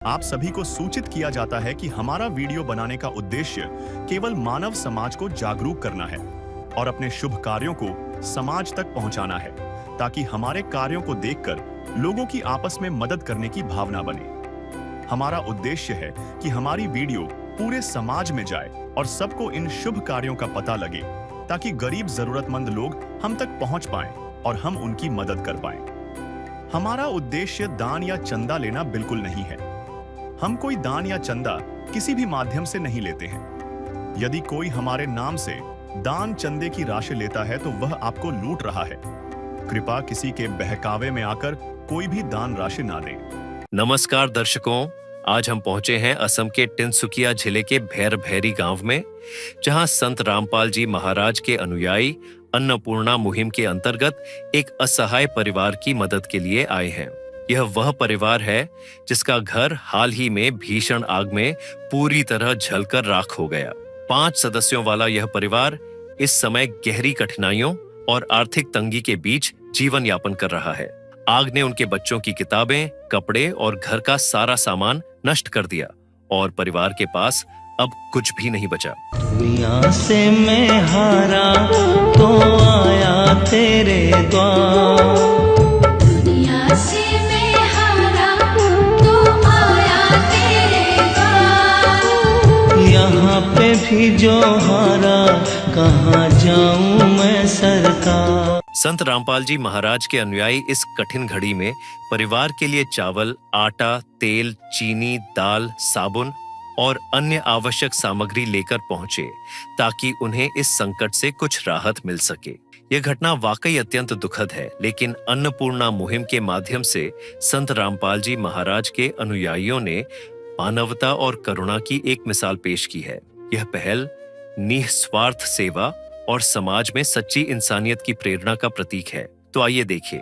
आप सभी को सूचित किया जाता है कि हमारा वीडियो बनाने का उद्देश्य केवल मानव समाज को जागरूक करना है और अपने शुभ कार्यों को समाज तक पहुंचाना है, ताकि हमारे कार्यों को देखकर लोगों की आपस में मदद करने की भावना बने। हमारा उद्देश्य है कि हमारी वीडियो पूरे समाज में जाए और सबको इन शुभ कार्यों का पता लगे, ताकि गरीब जरूरतमंद लोग हम तक पहुंच पाएं और हम उनकी मदद कर पाएं। हमारा उद्देश्य दान या चंदा लेना बिल्कुल नहीं है। हम कोई दान या चंदा किसी भी माध्यम से नहीं लेते हैं। यदि कोई हमारे नाम से दान चंदे की राशि लेता है तो वह आपको लूट रहा है। कृपया किसी के बहकावे में आकर कोई भी दान राशि ना दें। नमस्कार दर्शकों, आज हम पहुंचे हैं असम के तिनसुकिया जिले के भैरभैरी गांव में, जहां संत रामपाल जी महाराज के अनुयायी अन्नपूर्णा मुहिम के अंतर्गत एक असहाय परिवार की मदद के लिए आए हैं। यह वह परिवार है जिसका घर हाल ही में भीषण आग में पूरी तरह जलकर राख हो गया। 5 सदस्यों वाला यह परिवार इस समय गहरी कठिनाइयों और आर्थिक तंगी के बीच जीवन यापन कर रहा है। आग ने उनके बच्चों की किताबें, कपड़े और घर का सारा सामान नष्ट कर दिया और परिवार के पास अब कुछ भी नहीं बचा। दुनिया से मैं हारा तो आया तेरे द्वार, दुनिया से मैं हारा तो आया तेरे द्वार। यहाँ पे भी जो हारा कहाँ जाऊँ मैं सरकार। संत रामपाल जी महाराज के अनुयायी इस कठिन घड़ी में परिवार के लिए चावल, आटा, तेल, चीनी, दाल, साबुन और अन्य आवश्यक सामग्री लेकर पहुंचे, ताकि उन्हें इस संकट से कुछ राहत मिल सके। यह घटना वाकई अत्यंत दुखद है, लेकिन अन्नपूर्णा मुहिम के माध्यम से संत रामपाल जी महाराज के अनुयायियों ने मानवता और करुणा की एक मिसाल पेश की है। यह पहल निस्वार्थ सेवा और समाज में सच्ची इंसानियत की प्रेरणा का प्रतीक है। तो आइए देखिए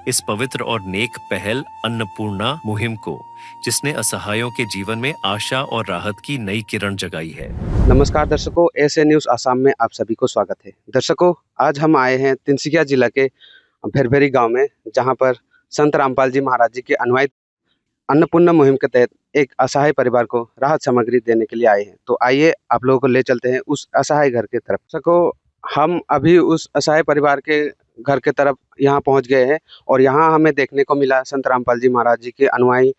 इस पवित्र और नेक पहल अन्नपूर्णा मुहिम को, जिसने असहायों के जीवन में आशा और राहत की नई किरण जगाई है। नमस्कार दर्शकों, एसे न्यूज़ आसाम में आप सभी को स्वागत है। दर्शकों, आज हम आए हैं तिनसुकिया जिला के भैरभैरी गांव में, जहां पर संत रामपाल जी महाराज जी के अनुयायी अन्नपूर्णा मुहिम के तहत एक असहाय परिवार को राहत सामग्री देने के लिए आए हैं। तो आइए आप लोगों को ले चलते हैं उस असहाय घर की तरफ। दर्शकों, हम अभी उस असहाय परिवार के घर के तरफ यहाँ पहुँच गए हैं और यहाँ हमें देखने को मिला संत रामपाल जी महाराज जी के अनुयायी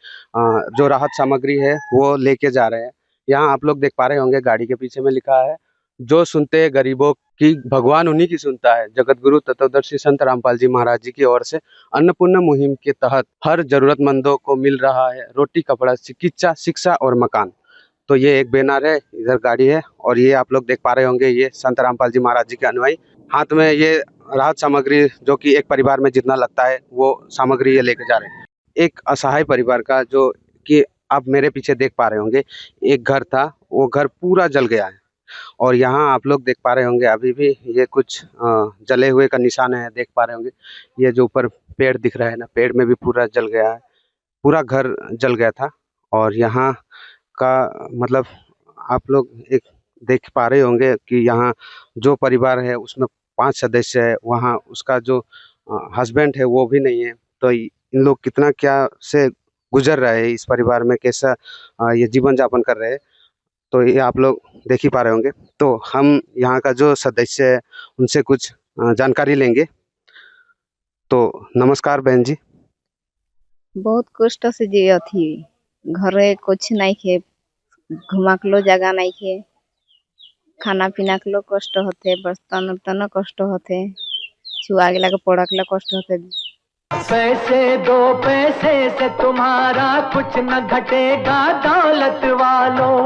जो राहत सामग्री है वो लेके जा रहे हैं। यहाँ आप लोग देख पा रहे होंगे, गाड़ी के पीछे में लिखा है, जो सुनते हैं गरीबों की भगवान उन्हीं की सुनता है। जगत गुरु तत्वदर्शी संत रामपाल जी महाराज जी की ओर से अन्नपूर्णा मुहिम के तहत हर जरूरतमंदों को मिल रहा है रोटी, कपड़ा, चिकित्सा, शिक्षा और मकान। तो ये एक बैनर है, इधर गाड़ी है और ये आप लोग देख पा रहे होंगे, ये संत रामपाल जी महाराज जी के अनुयायी हाथ में ये राहत सामग्री, जो कि एक परिवार में जितना लगता है वो सामग्री ये लेके जा रहे हैं। एक असहाय परिवार का, जो कि आप मेरे पीछे देख पा रहे होंगे, एक घर था, वो घर पूरा जल गया है और यहाँ आप लोग देख पा रहे होंगे अभी भी ये कुछ जले हुए का निशान है। देख पा रहे होंगे ये जो ऊपर पेड़ दिख रहा है ना, पेड़ में भी पूरा जल गया है, पूरा घर जल गया था। और यहाँ का मतलब आप लोग एक देख पा रहे होंगे कि यहाँ जो परिवार है उसमें 5 सदस्य है, वहाँ उसका जो हस्बैंड है वो भी नहीं है। तो इन लोग कितना क्या से गुजर रहे हैं, इस परिवार में कैसा ये जीवन यापन कर रहे हैं, तो ये आप लोग देख ही पा रहे होंगे। तो हम यहाँ का जो सदस्य है उनसे कुछ जानकारी लेंगे। तो नमस्कार बहन जी। बहुत कष्ट से जिया थी, घरे कुछ नहीं खे, घुमा के लो जगह नहीं खे, खाना पीना के लो कष्ट होते, बर्तन उर्तन कष्ट होते, छुआ के लगे पड़ा के कष्ट होते। पैसे दो, पैसे से तुम्हारा कुछ न घटेगा दौलत वालों,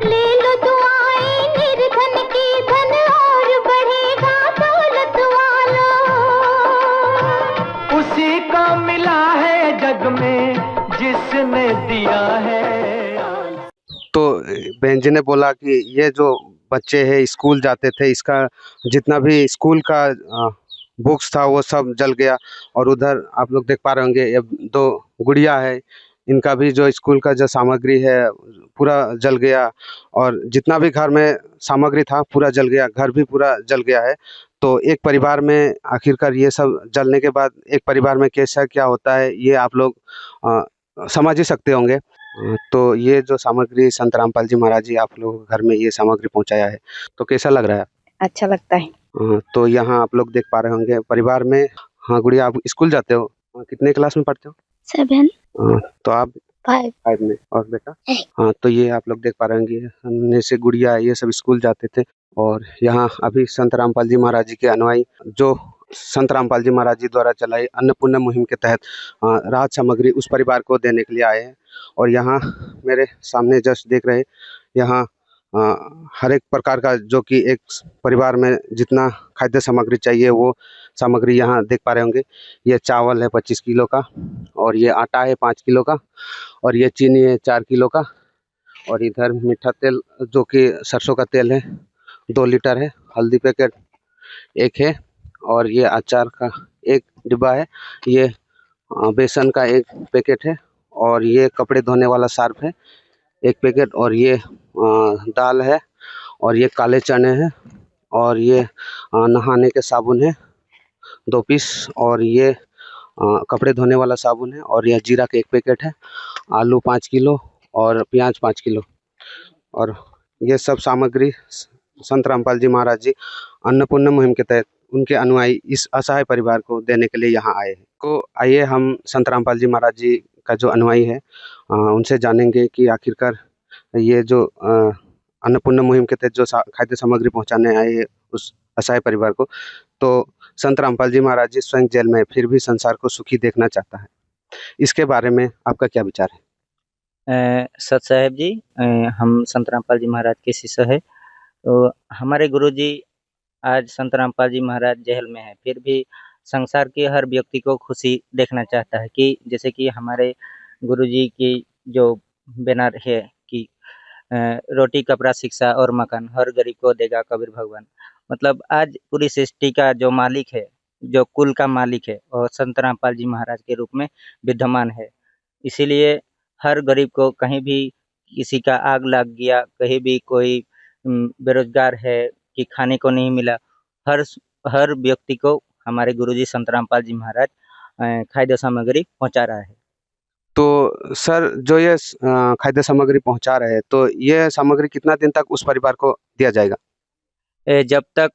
ले लो दुआएं निर्धन की, धन और बढ़ेगा दौलत वालों। उसी को मिला है जग में जिसने दिया है। तो बहन जी ने बोला कि ये जो बच्चे हैं स्कूल जाते थे, इसका जितना भी स्कूल का बुक्स था वो सब जल गया। और उधर आप लोग देख पा रहे होंगे ये 2 गुड़िया है, इनका भी जो स्कूल का जो सामग्री है पूरा जल गया और जितना भी घर में सामग्री था पूरा जल गया, घर भी पूरा जल गया है। तो एक परिवार में आखिरकार ये सब जलने के बाद एक परिवार में कैसा क्या होता है, ये आप लोग समझ ही सकते होंगे। तो ये जो सामग्री संत रामपाल जी महाराज जी आप लोगों के घर में ये सामग्री पहुंचाया है, तो कैसा लग रहा है? अच्छा लगता है। तो यहाँ आप लोग देख पा रहे होंगे परिवार में। हाँ गुड़िया, आप स्कूल जाते हो? कितने क्लास में पढ़ते हो? 7 तो आप 5 5 में, और बेटा? हाँ, तो ये आप लोग देख पा रहे होंगे, हमने से गुड़िया ये सब स्कूल जाते थे, और यहाँ अभी संत रामपाल जी महाराज जी के अनुयायी जो संत रामपाल जी महाराज जी द्वारा चलाई अन्नपूर्णा मुहिम के तहत राहत सामग्री उस परिवार को देने के लिए आए हैं। और यहाँ मेरे सामने जस्ट देख रहे, यहाँ हर एक प्रकार का जो कि एक परिवार में जितना खाद्य सामग्री चाहिए वो सामग्री यहाँ देख पा रहे होंगे। ये चावल है 25 किलो का, और ये आटा है 5 किलो का, और ये चीनी है 4 किलो का, और इधर मीठा तेल जो कि सरसों का तेल है 2 लीटर है, हल्दी पैकेट 1 है, और ये अचार का 1 डिब्बा है, ये बेसन का 1 पैकेट है, और ये कपड़े धोने वाला सर्फ है 1 पैकेट, और ये दाल है, और ये काले चने हैं, और ये नहाने के साबुन है 2 पीस, और ये कपड़े धोने वाला साबुन है, और यह जीरा का 1 पैकेट है, आलू 5 किलो और प्याज 5 किलो। और ये सब सामग्री संत रामपाल जी महाराज जी अन्नपूर्णा मुहिम के तहत उनके अनुयायी इस असहाय परिवार को देने के लिए यहाँ आए हैं। तो आइए हम संत रामपाल जी महाराज जी का जो अनुयायी है उनसे जानेंगे कि आखिरकार ये जो अन्नपूर्णा मुहिम के तहत जो खाद्य सामग्री पहुँचाने आए हैं उस असहाय परिवार को, तो संत रामपाल जी महाराज जी स्वयं जेल में फिर भी संसार को सुखी देखना चाहता है। इसके बारे में आपका क्या विचार है? सत साहेब जी, हम संत रामपाल जी महाराज के शिष्य है। तो हमारे गुरुजी आज संत रामपाल जी महाराज जेल में है, फिर भी संसार के हर व्यक्ति को खुशी देखना चाहता है कि जैसे कि हमारे गुरुजी की जो बैनर है कि रोटी कपड़ा शिक्षा और मकान हर गरीब को देगा कबीर भगवान। मतलब आज पूरी सृष्टि का जो मालिक है, जो कुल का मालिक है, और संत रामपाल जी महाराज के रूप में विद्यमान है। इसीलिए हर गरीब को कहीं भी किसी का आग लग गया, कहीं भी कोई बेरोजगार है कि खाने को नहीं मिला, हर व्यक्ति को हमारे गुरुजी संत रामपाल जी महाराज खाद्य सामग्री पहुंचा रहा है। तो सर जो ये खाद्य सामग्री पहुंचा रहे हैं, तो ये सामग्री कितना दिन तक उस परिवार को दिया जाएगा? जब तक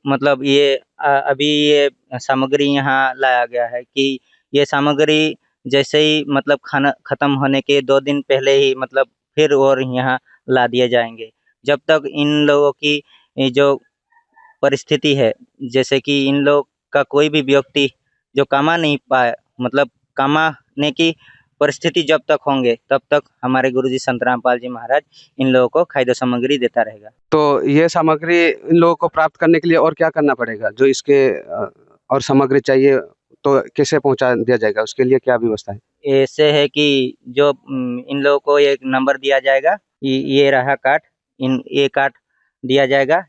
मतलब ये अभी ये सामग्री यहाँ लाया गया है कि ये सामग्री जैसे ही मतलब खाना खत्म होने के 2 दिन पहले ही मतलब फिर और यहाँ ला दिए जाएंगे। जब तक इन लोगों की ये जो परिस्थिति है, जैसे कि इन लोग का कोई भी व्यक्ति जो कमा नहीं पाए, मतलब कमाने की परिस्थिति जब तक होंगे तब तक हमारे गुरुजी संत रामपाल जी महाराज इन लोगों को खाद्य सामग्री देता रहेगा। तो ये सामग्री इन लोगों को प्राप्त करने के लिए और क्या करना पड़ेगा? जो इसके और सामग्री चाहिए तो कैसे पहुंचा दिया जाएगा, उसके लिए क्या व्यवस्था है? ऐसे है कि जो इन लोगों को एक नंबर दिया जाएगा, ये रहा कार्ड, ये कार्ड दिया जाएगा।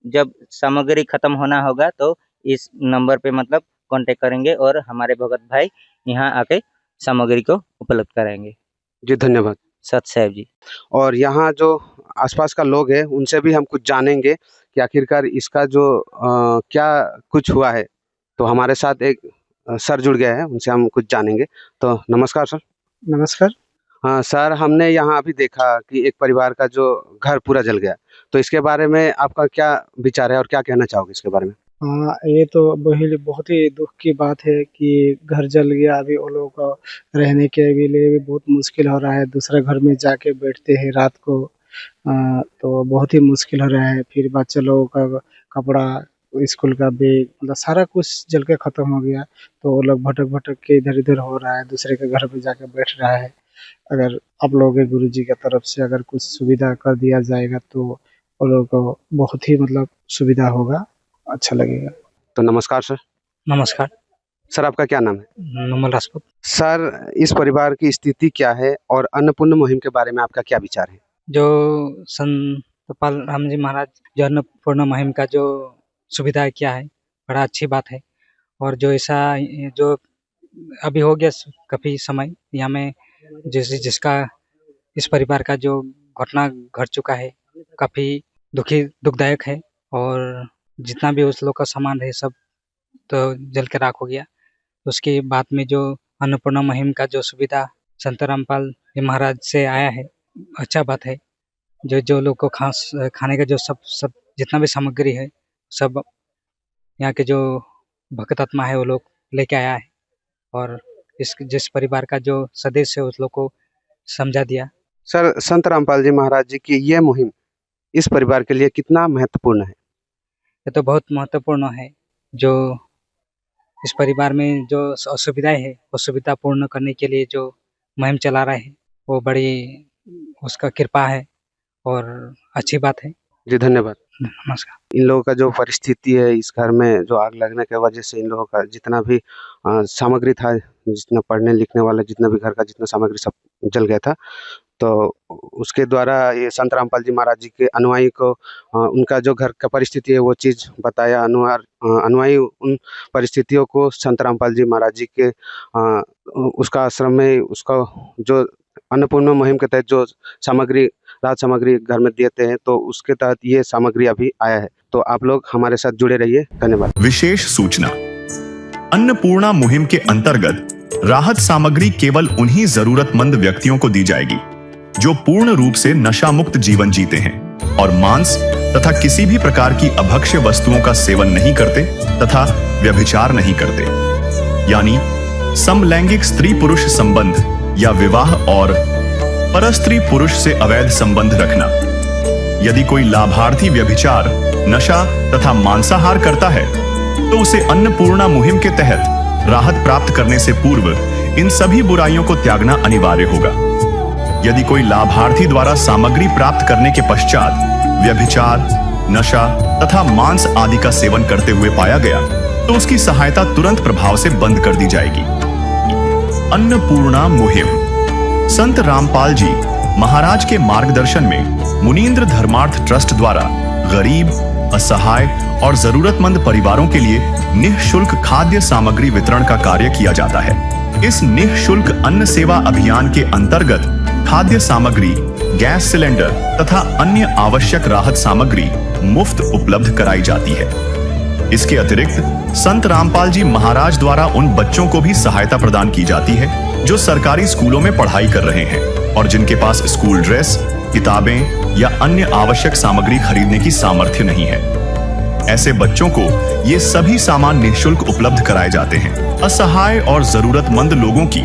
जब सामग्री खत्म होना होगा तो इस नंबर पे मतलब कांटेक्ट करेंगे और हमारे भगत भाई यहाँ आके सामग्री को उपलब्ध कराएंगे। जी धन्यवाद। सत साहेब जी। और यहाँ जो आसपास का लोग है उनसे भी हम कुछ जानेंगे कि आखिरकार इसका जो क्या कुछ हुआ है। तो हमारे साथ एक सर जुड़ गया है, उनसे हम कुछ जानेंगे। तो नमस्कार सर। नमस्कार। हाँ सर, हमने यहाँ अभी देखा कि एक परिवार का जो घर पूरा जल गया, तो इसके बारे में आपका क्या विचार है और क्या कहना चाहोगे इसके बारे में? हाँ, ये तो बहुत ही दुख की बात है कि घर जल गया। अभी वो लोग को रहने के लिए भी बहुत मुश्किल हो रहा है। दूसरे घर में जाके बैठते हैं रात को, तो बहुत ही मुश्किल हो रहा है। फिर बच्चे लोगों का कपड़ा, स्कूल का बैग, मतलब सारा कुछ जल के खत्म हो गया। तो वो लोग भटक भटक के इधर इधर हो रहा है, दूसरे के घर पे जाके बैठ रहा है। अगर आप लोगों के गुरुजी की तरफ से अगर कुछ सुविधा कर दिया जाएगा तो वो लोगों को बहुत ही मतलब सुविधा होगा, अच्छा लगेगा। तो नमस्कार सर। नमस्कार सर, आपका क्या नाम है? नमल राजपूत। सर, इस परिवार की स्थिति क्या है और अन्नपूर्णा मुहिम के बारे में आपका क्या विचार है? जो संत पाल राम जी महाराज जो अन्नपूर्णा मुहिम का जो सुविधा किया है, बड़ा अच्छी बात है। और जो ऐसा जो अभी हो गया काफी समय यहाँ में जिसका इस परिवार का जो घटना घट चुका है, काफी दुखदायक है। और जितना भी उस लोग का सामान है सब तो जल के राख हो गया। उसके बाद में जो अन्नपूर्णा मुहिम का जो सुविधा संत रामपाल जी महाराज से आया है, अच्छा बात है। जो लोग को खाने का जो सब जितना भी सामग्री है सब यहाँ के जो भक्त आत्मा है वो लोग लेके आया है, और जिस परिवार का जो सदस्य है उस लोग को समझा दिया। सर, संत रामपाल जी महाराज जी की यह मुहिम इस परिवार के लिए कितना महत्वपूर्ण है? ये तो बहुत महत्वपूर्ण है। जो इस परिवार में जो असुविधाएं है वो सुविधा पूर्ण करने के लिए जो मुहिम चला रहे हैं वो बड़ी उसका कृपा है और अच्छी बात है। जी धन्यवाद। नमस्कार। इन लोगों का जो परिस्थिति है, इस घर में जो आग लगने की वजह से इन लोगों का जितना भी सामग्री था, जितना पढ़ने लिखने वाला जितना भी घर का जितना सामग्री सब जल गया था, तो उसके द्वारा ये संत रामपाल जी महाराज जी के अनुयायी को उनका जो घर का परिस्थिति है वो चीज़ बताया। अनुयायी उन परिस्थितियों को संत रामपाल जी महाराज जी के उसका आश्रम में उसका जो अन्नपूर्णा मुहिम के तहत जो सामग्री राहत सामग्री घर में देते हैं, तो उसके तहत ये सामग्री अभी आया है। तो आप लोग हमारे साथ जुड़े रहिए। धन्यवाद। विशेष सूचना, अन्नपूर्णा मुहिम के अंतर्गत राहत सामग्री केवल उन्हीं जरूरतमंद व्यक्तियों को दी जाएगी जो पूर्ण रूप से नशा मुक्त जीवन जीते हैं और मांस तथा किसी भी प्रकार की अभक्ष्य वस्तुओं का सेवन नहीं करते तथा व्यभिचार नहीं करते, यानी समलैंगिक स्त्री पुरुष संबंध या विवाह और परस्त्री पुरुष से अवैध संबंध रखना। यदि कोई लाभार्थी व्यभिचार, नशा तथा मांसाहार करता है तो उसे अन्नपूर्णा मुहिम के तहत राहत प्राप्त करने से पूर्व इन सभी बुराइयों को त्यागना अनिवार्य होगा। यदि कोई लाभार्थी द्वारा सामग्री प्राप्त करने के पश्चात व्यभिचार, नशा तथा मांस आदि का सेवन करते हुए पाया गया तो उसकी सहायता तुरंत प्रभाव से बंद कर दी जाएगी। अन्नपूर्णा मुहिम संत रामपाल जी महाराज के मार्गदर्शन में मुनींद्र धर्मार्थ ट्रस्ट द्वारा गरीब, असहाय और जरूरतमंद परिवारों के लिए निःशुल्क खाद्य सामग्री वितरण का कार्य किया जाता है। इस निःशुल्क अन्न सेवा अभियान के अंतर्गत खाद्य सामग्री, गैस सिलेंडर तथा अन्य आवश्यक राहत सामग्री मुफ्त उपलब्ध कराई जाती है। इसके अतिरिक्त संत रामपाल जी महाराज द्वारा उन बच्चों को भी सहायता प्रदान की जाती है जो सरकारी स्कूलों में पढ़ाई कर रहे हैं और जिनके पास स्कूल ड्रेस, किताबें या अन्य आवश्यक सामग्री खरीदने की सामर्थ्य नहीं है। ऐसे बच्चों को ये सभी सामान निःशुल्क उपलब्ध कराए जाते हैं। असहाय और जरूरतमंद लोगों की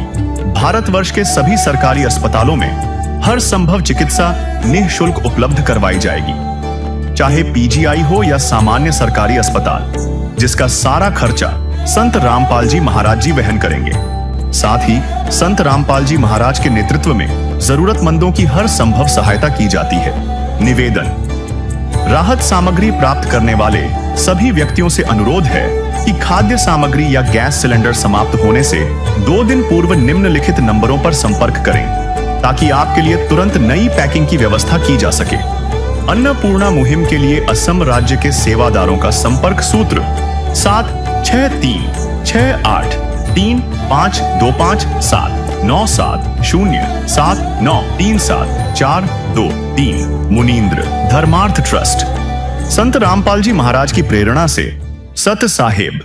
भारतवर्ष के सभी सरकारी अस्पतालों में हर संभव चिकित्सा निःशुल्क उपलब्ध करवाई जाएगी, चाहे पीजीआई हो या सामान्य सरकारी अस्पताल, जिसका सारा खर्चा संत रामपाल जी महाराज जी वहन करेंगे। साथ ही संत रामपाल जी महाराज के नेतृत्व में जरूरतमंदों की हर संभव सहायता की जाती है। निवेदन, राहत सामग्री प्राप्त करने वाले सभी व्यक्तियों से अनुरोध है कि खाद्य सामग्री या गैस सिलेंडर समाप्त होने से 2 दिन पूर्व निम्नलिखित नंबरों पर संपर्क करें ताकि आपके लिए तुरंत नई पैकिंग की व्यवस्था की जा सके। अन्नपूर्णा मुहिम के लिए असम राज्य के सेवादारों का संपर्क सूत्र 766253579707937423 मुनींद्र धर्मार्थ ट्रस्ट। संत रामपाल जी महाराज की प्रेरणा से सत साहेब